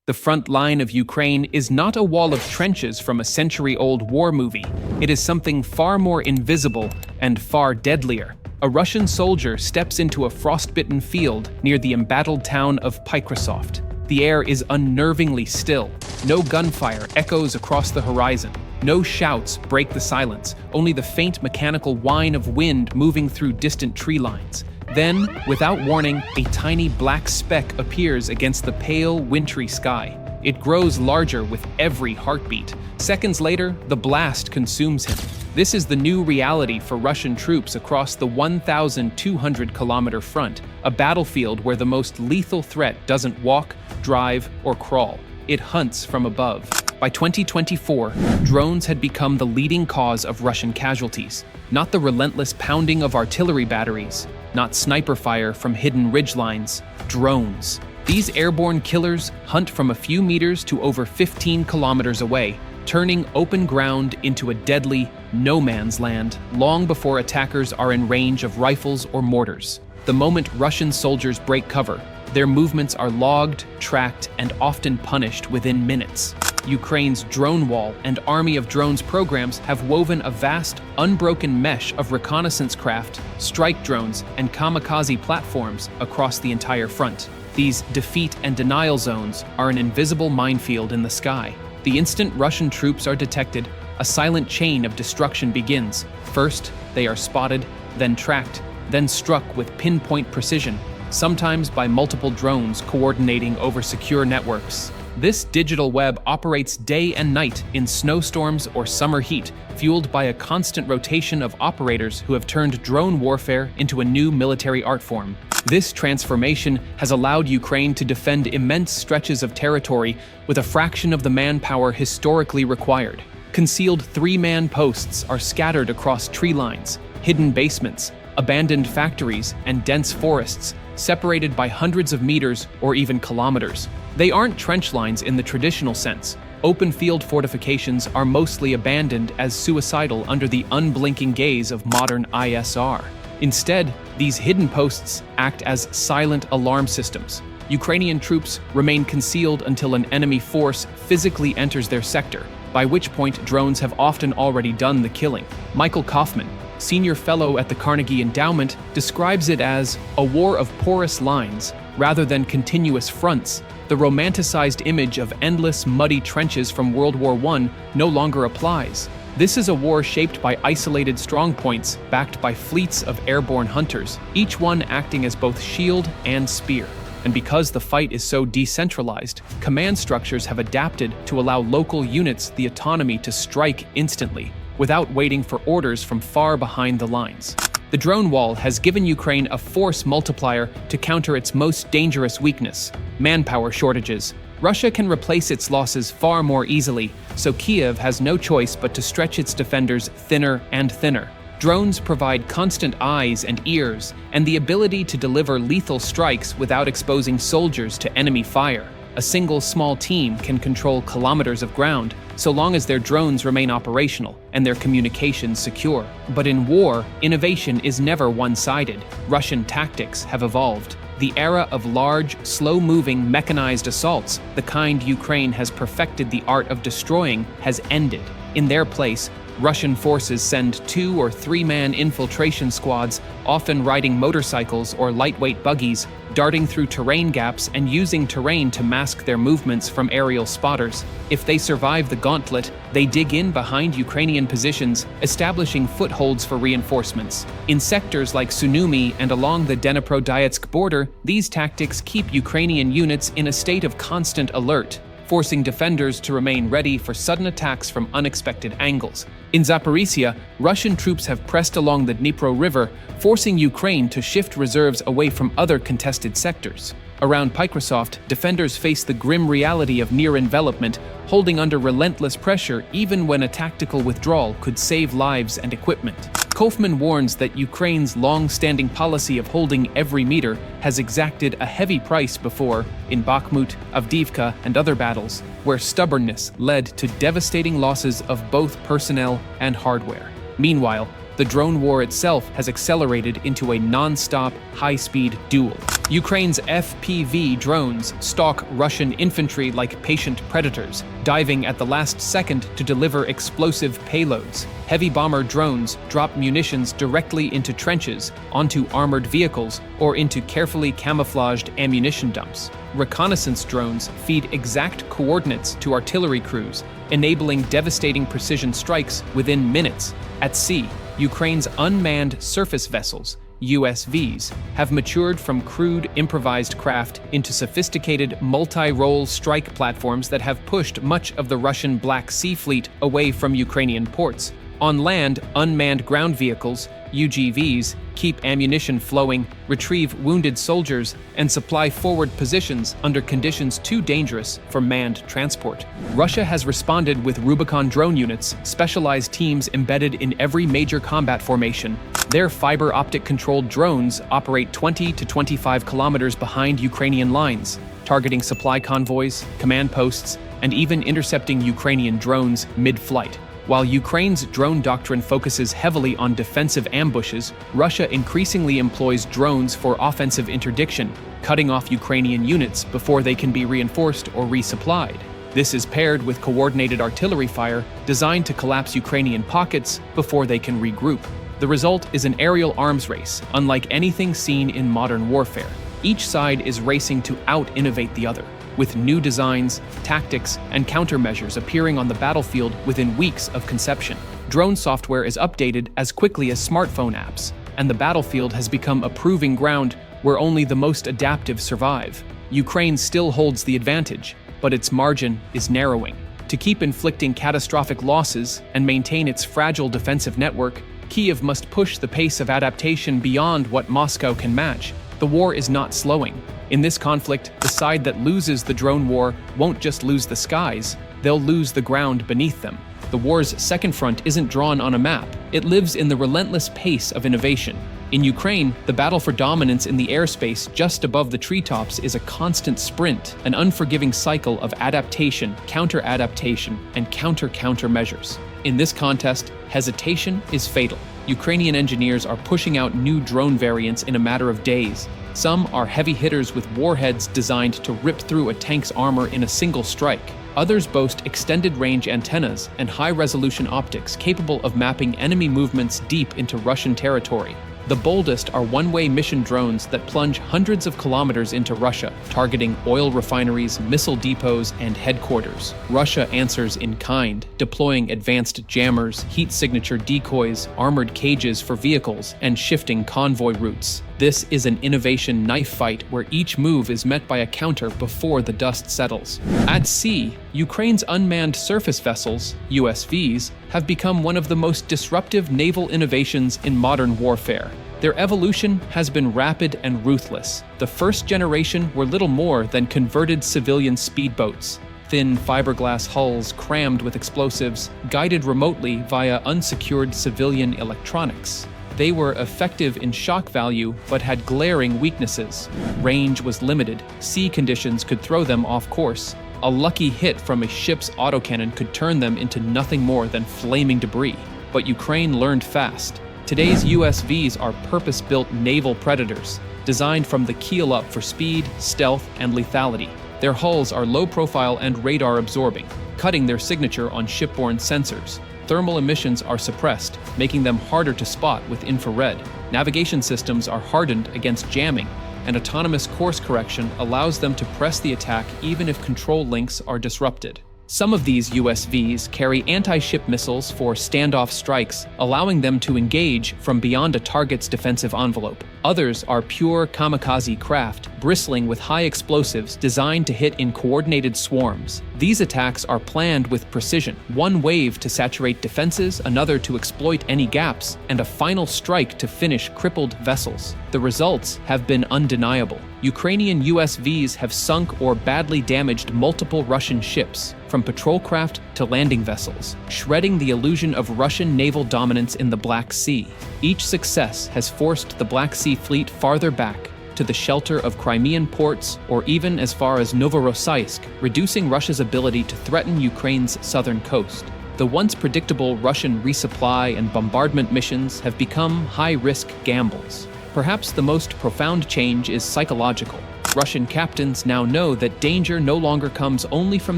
The front line of Ukraine is not a wall of trenches from a century-old war movie. It is something far more invisible and far deadlier. A Russian soldier steps into a frostbitten field near the embattled town of Pykrosoft. The air is unnervingly still. No gunfire echoes across the horizon. No shouts break the silence, only the faint mechanical whine of wind moving through distant tree lines. Then, without warning, a tiny black speck appears against the pale, wintry sky. It grows larger with every heartbeat. Seconds later, the blast consumes him. This is the new reality for Russian troops across the 1,200-kilometer front, a battlefield where the most lethal threat doesn't walk, drive, or crawl. It hunts from above. By 2024, drones had become the leading cause of Russian casualties. Not the relentless pounding of artillery batteries, not sniper fire from hidden ridgelines, drones. These airborne killers hunt from a few meters to over 15 kilometers away, turning open ground into a deadly no man's land long before attackers are in range of rifles or mortars. The moment Russian soldiers break cover, their movements are logged, tracked, and often punished within minutes. Ukraine's drone wall and Army of Drones programs have woven a vast, unbroken mesh of reconnaissance craft, strike drones, and kamikaze platforms across the entire front. These defeat and denial zones are an invisible minefield in the sky. The instant Russian troops are detected, a silent chain of destruction begins. First, they are spotted, then tracked, then struck with pinpoint precision, sometimes by multiple drones coordinating over secure networks. This digital web operates day and night in snowstorms or summer heat, fueled by a constant rotation of operators who have turned drone warfare into a new military art form. This transformation has allowed Ukraine to defend immense stretches of territory with a fraction of the manpower historically required. Concealed three-man posts are scattered across tree lines, hidden basements, abandoned factories, and dense forests, separated by hundreds of meters or even kilometers. They aren't trench lines in the traditional sense. Open field fortifications are mostly abandoned as suicidal under the unblinking gaze of modern ISR. Instead, these hidden posts act as silent alarm systems. Ukrainian troops remain concealed until an enemy force physically enters their sector, by which point drones have often already done the killing. Michael Kaufman, senior fellow at the Carnegie Endowment, describes it as a war of porous lines rather than continuous fronts. The romanticized image of endless, muddy trenches from World War I no longer applies. This is a war shaped by isolated strongpoints backed by fleets of airborne hunters, each one acting as both shield and spear. And because the fight is so decentralized, command structures have adapted to allow local units the autonomy to strike instantly, without waiting for orders from far behind the lines. The drone wall has given Ukraine a force multiplier to counter its most dangerous weakness: manpower shortages. Russia can replace its losses far more easily, so Kyiv has no choice but to stretch its defenders thinner and thinner. Drones provide constant eyes and ears, and the ability to deliver lethal strikes without exposing soldiers to enemy fire. A single small team can control kilometers of ground, so long as their drones remain operational and their communications secure. But in war, innovation is never one-sided. Russian tactics have evolved. The era of large, slow-moving mechanized assaults, the kind Ukraine has perfected the art of destroying, has ended. In their place, Russian forces send 2- or 3-man infiltration squads, often riding motorcycles or lightweight buggies, darting through terrain gaps and using terrain to mask their movements from aerial spotters. If they survive the gauntlet, they dig in behind Ukrainian positions, establishing footholds for reinforcements. In sectors like Sumy and along the Dnipro-Donetsk border, these tactics keep Ukrainian units in a state of constant alert, forcing defenders to remain ready for sudden attacks from unexpected angles. In Zaporizhia, Russian troops have pressed along the Dnipro River, forcing Ukraine to shift reserves away from other contested sectors. Around Pykrosoft, defenders face the grim reality of near envelopment, holding under relentless pressure even when a tactical withdrawal could save lives and equipment. Kaufman warns that Ukraine's long-standing policy of holding every meter has exacted a heavy price before, in Bakhmut, Avdiivka, and other battles, where stubbornness led to devastating losses of both personnel and hardware. Meanwhile, the drone war itself has accelerated into a non-stop, high-speed duel. Ukraine's FPV drones stalk Russian infantry like patient predators, diving at the last second to deliver explosive payloads. Heavy bomber drones drop munitions directly into trenches, onto armored vehicles, or into carefully camouflaged ammunition dumps. Reconnaissance drones feed exact coordinates to artillery crews, enabling devastating precision strikes within minutes. At sea, Ukraine's unmanned surface vessels, USVs, have matured from crude improvised craft into sophisticated multi-role strike platforms that have pushed much of the Russian Black Sea Fleet away from Ukrainian ports. On land, unmanned ground vehicles, UGVs, keep ammunition flowing, retrieve wounded soldiers, and supply forward positions under conditions too dangerous for manned transport. Russia has responded with Rubicon drone units, specialized teams embedded in every major combat formation. Their fiber optic-controlled drones operate 20 to 25 kilometers behind Ukrainian lines, targeting supply convoys, command posts, and even intercepting Ukrainian drones mid-flight. While Ukraine's drone doctrine focuses heavily on defensive ambushes, Russia increasingly employs drones for offensive interdiction, cutting off Ukrainian units before they can be reinforced or resupplied. This is paired with coordinated artillery fire designed to collapse Ukrainian pockets before they can regroup. The result is an aerial arms race, unlike anything seen in modern warfare. Each side is racing to out-innovate the other, with new designs, tactics, and countermeasures appearing on the battlefield within weeks of conception. Drone software is updated as quickly as smartphone apps, and the battlefield has become a proving ground where only the most adaptive survive. Ukraine still holds the advantage, but its margin is narrowing. To keep inflicting catastrophic losses and maintain its fragile defensive network, Kyiv must push the pace of adaptation beyond what Moscow can match. The war is not slowing. In this conflict, the side that loses the drone war won't just lose the skies, they'll lose the ground beneath them. The war's second front isn't drawn on a map, it lives in the relentless pace of innovation. In Ukraine, the battle for dominance in the airspace just above the treetops is a constant sprint, an unforgiving cycle of adaptation, counter-adaptation, and counter-countermeasures. In this contest, hesitation is fatal. Ukrainian engineers are pushing out new drone variants in a matter of days. Some are heavy hitters with warheads designed to rip through a tank's armor in a single strike. Others boast extended-range antennas and high-resolution optics capable of mapping enemy movements deep into Russian territory. The boldest are one-way mission drones that plunge hundreds of kilometers into Russia, targeting oil refineries, missile depots, and headquarters. Russia answers in kind, deploying advanced jammers, heat signature decoys, armored cages for vehicles, and shifting convoy routes. This is an innovation knife fight where each move is met by a counter before the dust settles. At sea, Ukraine's unmanned surface vessels, USVs, have become one of the most disruptive naval innovations in modern warfare. Their evolution has been rapid and ruthless. The first generation were little more than converted civilian speedboats. Thin fiberglass hulls crammed with explosives, guided remotely via unsecured civilian electronics. They were effective in shock value, but had glaring weaknesses. Range was limited, sea conditions could throw them off course. A lucky hit from a ship's autocannon could turn them into nothing more than flaming debris. But Ukraine learned fast. Today's USVs are purpose-built naval predators, designed from the keel up for speed, stealth, and lethality. Their hulls are low-profile and radar-absorbing, cutting their signature on shipborne sensors. Thermal emissions are suppressed, making them harder to spot with infrared. Navigation systems are hardened against jamming, and autonomous course correction allows them to press the attack even if control links are disrupted. Some of these USVs carry anti-ship missiles for standoff strikes, allowing them to engage from beyond a target's defensive envelope. Others are pure kamikaze craft, bristling with high explosives designed to hit in coordinated swarms. These attacks are planned with precision, one wave to saturate defenses, another to exploit any gaps, and a final strike to finish crippled vessels. The results have been undeniable. Ukrainian USVs have sunk or badly damaged multiple Russian ships, from patrol craft to landing vessels, shredding the illusion of Russian naval dominance in the Black Sea. Each success has forced the Black Sea Fleet farther back, to the shelter of Crimean ports or even as far as Novorossiysk, reducing Russia's ability to threaten Ukraine's southern coast. The once predictable Russian resupply and bombardment missions have become high-risk gambles. Perhaps the most profound change is psychological. Russian captains now know that danger no longer comes only from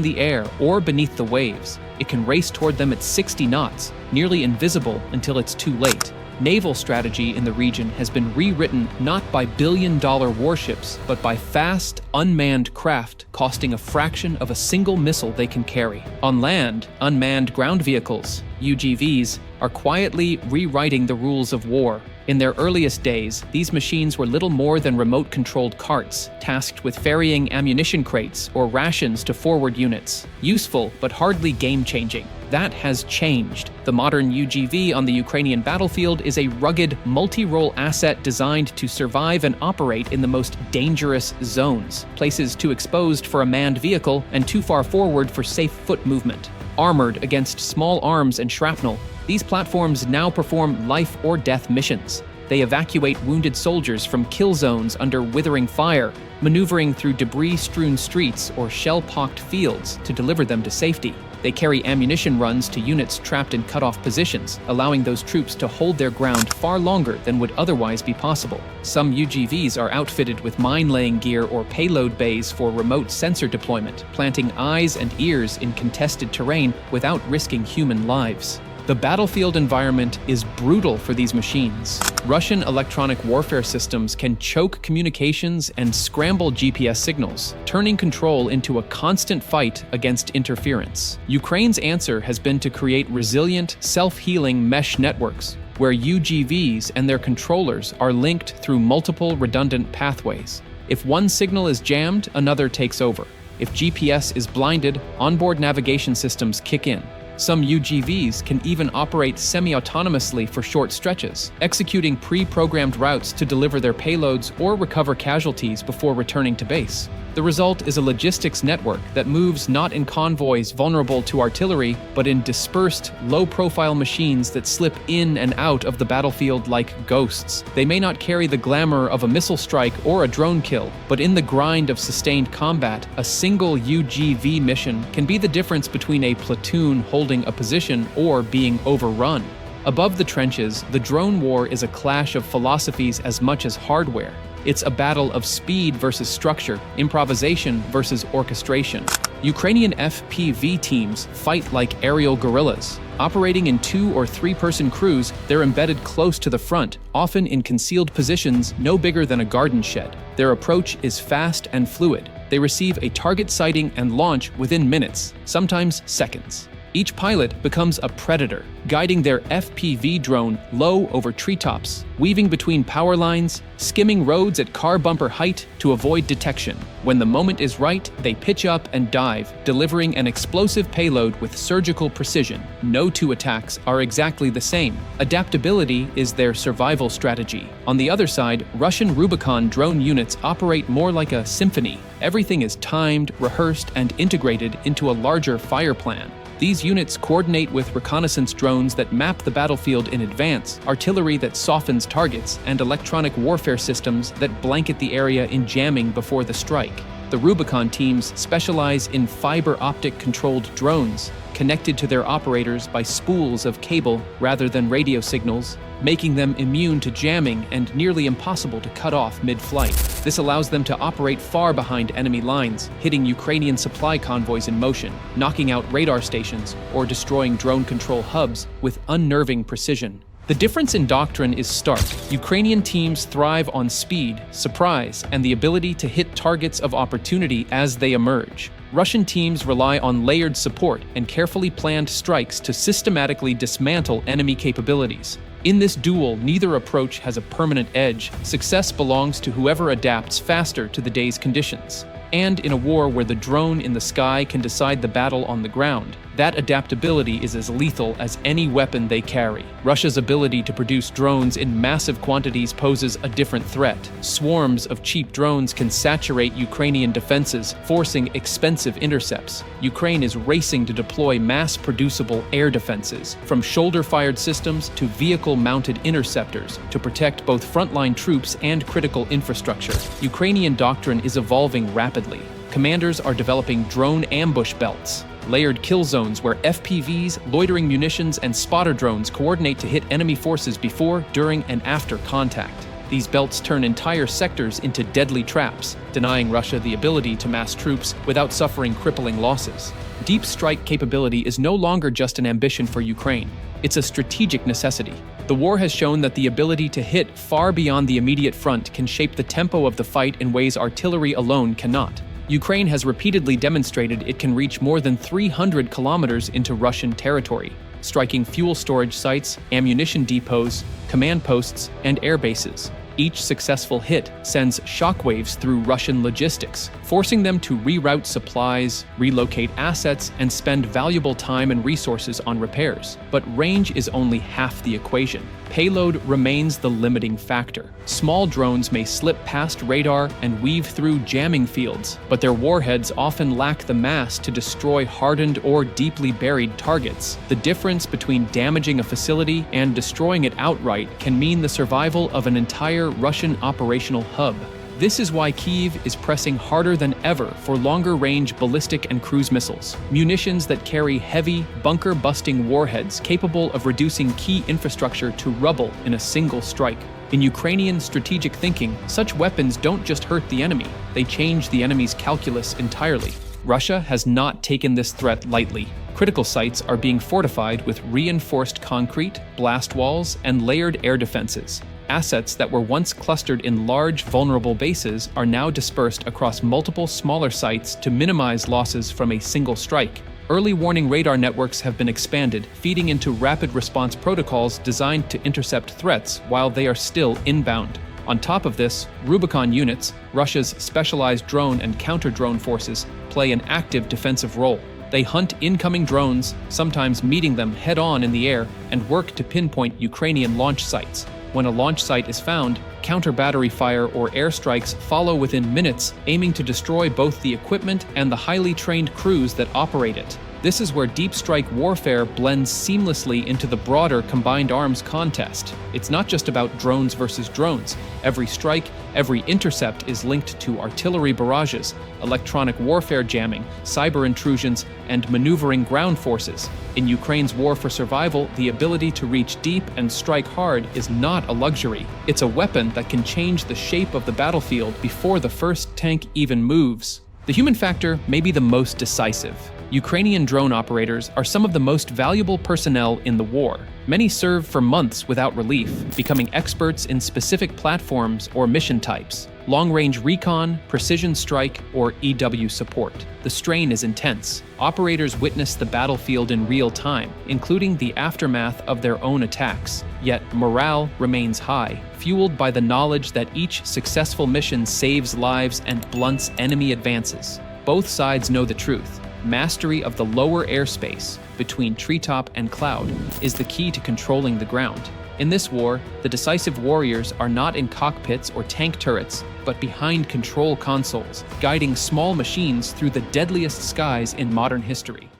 the air or beneath the waves. It can race toward them at 60 knots, nearly invisible until it's too late. Naval strategy in the region has been rewritten not by billion-dollar warships, but by fast, unmanned craft costing a fraction of a single missile they can carry. On land, unmanned ground vehicles, UGVs, are quietly rewriting the rules of war. In their earliest days, these machines were little more than remote-controlled carts, tasked with ferrying ammunition crates or rations to forward units. Useful, but hardly game-changing. That has changed. The modern UGV on the Ukrainian battlefield is a rugged, multi-role asset designed to survive and operate in the most dangerous zones, places too exposed for a manned vehicle and too far forward for safe foot movement. Armored against small arms and shrapnel, these platforms now perform life-or-death missions. They evacuate wounded soldiers from kill zones under withering fire, maneuvering through debris-strewn streets or shell-pocked fields to deliver them to safety. They carry ammunition runs to units trapped in cut-off positions, allowing those troops to hold their ground far longer than would otherwise be possible. Some UGVs are outfitted with mine-laying gear or payload bays for remote sensor deployment, planting eyes and ears in contested terrain without risking human lives. The battlefield environment is brutal for these machines. Russian electronic warfare systems can choke communications and scramble GPS signals, turning control into a constant fight against interference. Ukraine's answer has been to create resilient, self-healing mesh networks, where UGVs and their controllers are linked through multiple redundant pathways. If one signal is jammed, another takes over. If GPS is blinded, onboard navigation systems kick in. Some UGVs can even operate semi-autonomously for short stretches, executing pre-programmed routes to deliver their payloads or recover casualties before returning to base. The result is a logistics network that moves not in convoys vulnerable to artillery, but in dispersed, low-profile machines that slip in and out of the battlefield like ghosts. They may not carry the glamour of a missile strike or a drone kill, but in the grind of sustained combat, a single UGV mission can be the difference between a platoon holding a position or being overrun. Above the trenches, the drone war is a clash of philosophies as much as hardware. It's a battle of speed versus structure, improvisation versus orchestration. Ukrainian FPV teams fight like aerial guerrillas. Operating in 2- or 3-person crews, they're embedded close to the front, often in concealed positions no bigger than a garden shed. Their approach is fast and fluid. They receive a target sighting and launch within minutes, sometimes seconds. Each pilot becomes a predator, guiding their FPV drone low over treetops, weaving between power lines, skimming roads at car bumper height to avoid detection. When the moment is right, they pitch up and dive, delivering an explosive payload with surgical precision. No two attacks are exactly the same. Adaptability is their survival strategy. On the other side, Russian Rubicon drone units operate more like a symphony. Everything is timed, rehearsed, and integrated into a larger fire plan. These units coordinate with reconnaissance drones that map the battlefield in advance, artillery that softens targets, and electronic warfare systems that blanket the area in jamming before the strike. The Rubicon teams specialize in fiber-optic-controlled drones, connected to their operators by spools of cable rather than radio signals, making them immune to jamming and nearly impossible to cut off mid-flight. This allows them to operate far behind enemy lines, hitting Ukrainian supply convoys in motion, knocking out radar stations, or destroying drone control hubs with unnerving precision. The difference in doctrine is stark. Ukrainian teams thrive on speed, surprise, and the ability to hit targets of opportunity as they emerge. Russian teams rely on layered support and carefully planned strikes to systematically dismantle enemy capabilities. In this duel, neither approach has a permanent edge. Success belongs to whoever adapts faster to the day's conditions. And in a war where the drone in the sky can decide the battle on the ground, that adaptability is as lethal as any weapon they carry. Russia's ability to produce drones in massive quantities poses a different threat. Swarms of cheap drones can saturate Ukrainian defenses, forcing expensive intercepts. Ukraine is racing to deploy mass-producible air defenses, from shoulder-fired systems to vehicle-mounted interceptors, to protect both frontline troops and critical infrastructure. Ukrainian doctrine is evolving rapidly. Commanders are developing drone ambush belts, layered kill zones where FPVs, loitering munitions, and spotter drones coordinate to hit enemy forces before, during, and after contact. These belts turn entire sectors into deadly traps, denying Russia the ability to mass troops without suffering crippling losses. Deep strike capability is no longer just an ambition for Ukraine. It's a strategic necessity. The war has shown that the ability to hit far beyond the immediate front can shape the tempo of the fight in ways artillery alone cannot. Ukraine has repeatedly demonstrated it can reach more than 300 kilometers into Russian territory, striking fuel storage sites, ammunition depots, command posts, and air bases. Each successful hit sends shockwaves through Russian logistics, forcing them to reroute supplies, relocate assets, and spend valuable time and resources on repairs. But range is only half the equation. Payload remains the limiting factor. Small drones may slip past radar and weave through jamming fields, but their warheads often lack the mass to destroy hardened or deeply buried targets. The difference between damaging a facility and destroying it outright can mean the survival of an entire Russian operational hub. This is why Kyiv is pressing harder than ever for longer-range ballistic and cruise missiles, munitions that carry heavy, bunker-busting warheads capable of reducing key infrastructure to rubble in a single strike. In Ukrainian strategic thinking, such weapons don't just hurt the enemy, they change the enemy's calculus entirely. Russia has not taken this threat lightly. Critical sites are being fortified with reinforced concrete, blast walls, and layered air defenses. Assets that were once clustered in large, vulnerable bases are now dispersed across multiple smaller sites to minimize losses from a single strike. Early warning radar networks have been expanded, feeding into rapid response protocols designed to intercept threats while they are still inbound. On top of this, Rubicon units, Russia's specialized drone and counter-drone forces, play an active defensive role. They hunt incoming drones, sometimes meeting them head-on in the air, and work to pinpoint Ukrainian launch sites. When a launch site is found, counter-battery fire or airstrikes follow within minutes, aiming to destroy both the equipment and the highly trained crews that operate it. This is where deep strike warfare blends seamlessly into the broader combined arms contest. It's not just about drones versus drones. Every strike, every intercept is linked to artillery barrages, electronic warfare jamming, cyber intrusions, and maneuvering ground forces. In Ukraine's war for survival, the ability to reach deep and strike hard is not a luxury. It's a weapon that can change the shape of the battlefield before the first tank even moves. The human factor may be the most decisive. Ukrainian drone operators are some of the most valuable personnel in the war. Many serve for months without relief, becoming experts in specific platforms or mission types. Long-range recon, precision strike, or EW support. The strain is intense. Operators witness the battlefield in real time, including the aftermath of their own attacks. Yet morale remains high, fueled by the knowledge that each successful mission saves lives and blunts enemy advances. Both sides know the truth. Mastery of the lower airspace, between treetop and cloud, is the key to controlling the ground. In this war, the decisive warriors are not in cockpits or tank turrets, but behind control consoles, guiding small machines through the deadliest skies in modern history.